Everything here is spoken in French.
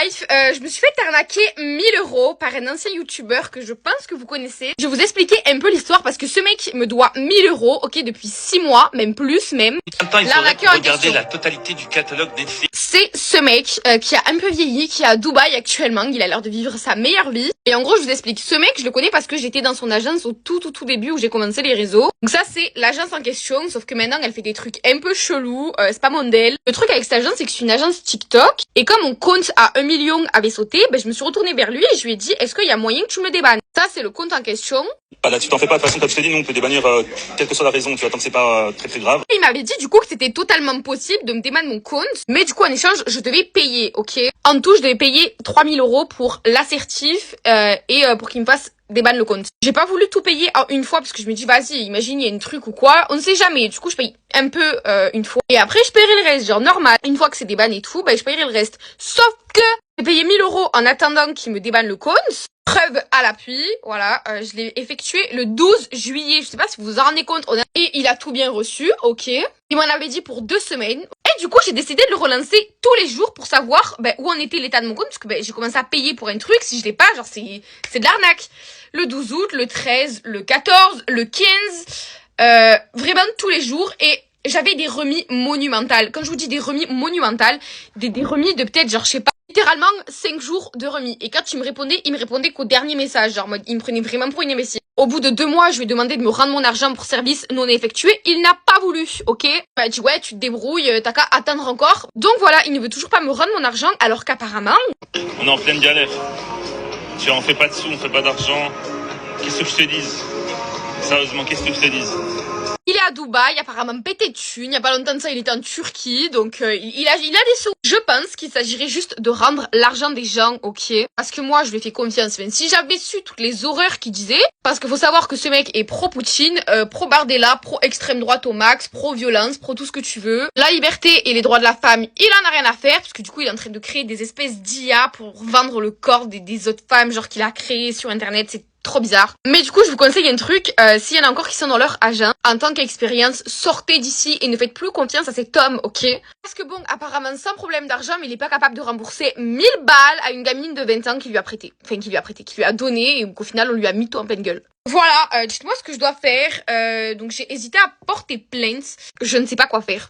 life, je me suis fait arnaquer 1000 € par un ancien youtubeur que je pense que vous connaissez. Je vais vous expliquer un peu l'histoire parce que ce mec me doit 1000 €, ok, depuis 6 mois, même plus même. L'arnaqueur en question. La totalité du catalogue Netflix. C'est ce mec qui a un peu vieilli, qui est à Dubaï actuellement, il a l'air de vivre sa meilleure vie. Et en gros, je vous explique, ce mec, je le connais parce que j'étais dans son agence au tout début où j'ai commencé les réseaux. Donc ça, c'est l'agence en question, sauf que maintenant, elle fait des trucs un peu chelous, c'est pas mon deal. Le truc avec cette agence, c'est que c'est une agence TikTok, et comme mon compte à 1 million avait sauté, ben, je me suis retournée vers lui et je lui ai dit, est-ce qu'il y a moyen que tu me débannes? Ça, c'est le compte en question. Bah là, tu t'en fais pas, de toute façon, comme je t'ai dit, nous, on peut débannir, quelle que soit la raison, tu vois, tant que c'est pas très grave. Il m'avait dit, du coup, que c'était totalement possible de me débanner mon compte, mais du coup, en échange, je devais payer, ok? En tout, je devais payer 3000 € pour l'assertif, et pour qu'il me fasse débanne le compte. J'ai pas voulu tout payer en une fois parce que je me dis vas-y, imagine il y a un truc ou quoi, on ne sait jamais. Du coup je paye un peu une fois et après je paierai le reste, genre normal. Une fois que c'est débanné et tout, ben je paierai le reste. Sauf que j'ai payé 1000 € en attendant qu'il me débanne le compte. Preuve à l'appui, voilà, je l'ai effectué le 12 juillet, je sais pas si vous vous en rendez compte, et il a tout bien reçu, ok. Il m'en avait dit pour 2 semaines, et du coup j'ai décidé de le relancer tous les jours pour savoir où en était l'état de mon compte, parce que j'ai commencé à payer pour un truc, si je l'ai pas, genre c'est de l'arnaque. Le 12 août, le 13, le 14, le 15, vraiment tous les jours, et j'avais des remis monumentales. Quand je vous dis des remis monumentales, des remis de peut-être genre je sais pas, littéralement 5 jours de remis. Et quand il me répondait qu'au dernier message, genre il me prenait vraiment pour une imbécile. Au bout de 2 mois, je lui ai demandé de me rendre mon argent pour service non effectué. Il n'a pas voulu, ok? Il m'a dit ouais, tu te débrouilles, t'as qu'à attendre encore. Donc voilà, il ne veut toujours pas me rendre mon argent, alors qu'apparemment... On est en pleine galère. Tu vois, on fait pas de sous, on fait pas d'argent. Qu'est-ce que je te dise? Sérieusement, qu'est-ce que je te dise? Il est à Dubaï, apparemment pété de thunes. Il y a pas longtemps de ça, il était en Turquie, donc il a des sous. Je pense qu'il s'agirait juste de rendre l'argent des gens, ok? Parce que moi, je lui ai fait confiance. Même si j'avais su toutes les horreurs qu'il disait, parce qu'il faut savoir que ce mec est pro-Poutine, pro-Bardella, pro-extrême droite au max, pro-violence, pro tout ce que tu veux. La liberté et les droits de la femme, il en a rien à faire, parce que du coup, il est en train de créer des espèces d'IA pour vendre le corps des autres femmes, genre qu'il a créé sur Internet. C'est trop bizarre. Mais du coup, je vous conseille un truc, s'il y en a encore qui sont dans leur agent, en tant qu'expérience, sortez d'ici et ne faites plus confiance à cet homme, ok? Parce que bon, apparemment, sans problème d'argent, mais il est pas capable de rembourser 1000 balles à une gamine de 20 ans qui lui a prêté. Enfin, qui lui a donné, et qu'au final, on lui a mis tout en pleine gueule. Voilà, dites-moi ce que je dois faire. Donc j'ai hésité à porter plainte. Je ne sais pas quoi faire.